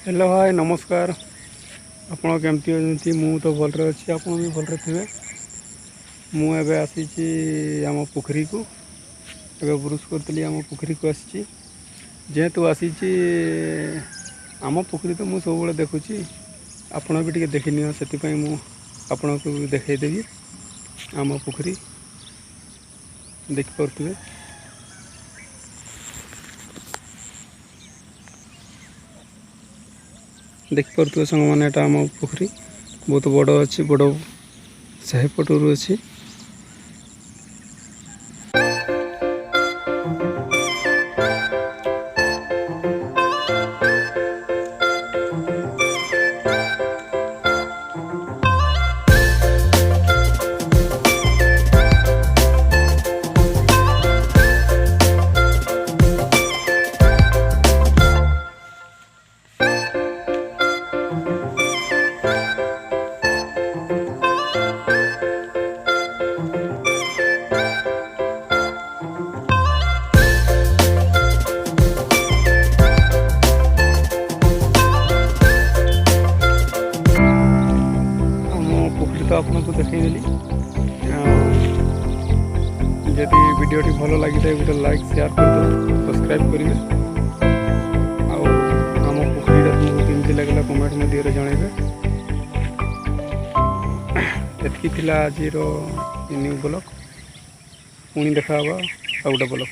Hello hi नमस्कार। आपण केमती अच्छी मु तो भलरे अच्छी आप भी भलरे थे। मुझे आसी आम पोखरी को एवं ब्रुश करी आम पोखरी को आसी जेहेतु आसी आम पोखरी तो मुझे सब देखुची आपण भी टे देखनी से आपण को देखईदेवी आम पोखरी देखिपे। देखिपे सांग मैंने आम पोखरी बहुत बड़ अच्छी बड़ साहि पटू अच्छी। पोखरी तो आपको देखदेली जदि वीडियोटी भल लगी था गोटे लाइक शेयर कर सब्सक्राइब करेंगे आम पोखरी तुमको केमती लगे कमेंट मध्य जनइबे। एतकी आज न्यू ब्लॉग पुणी देखा आ गोटे ब्लॉग।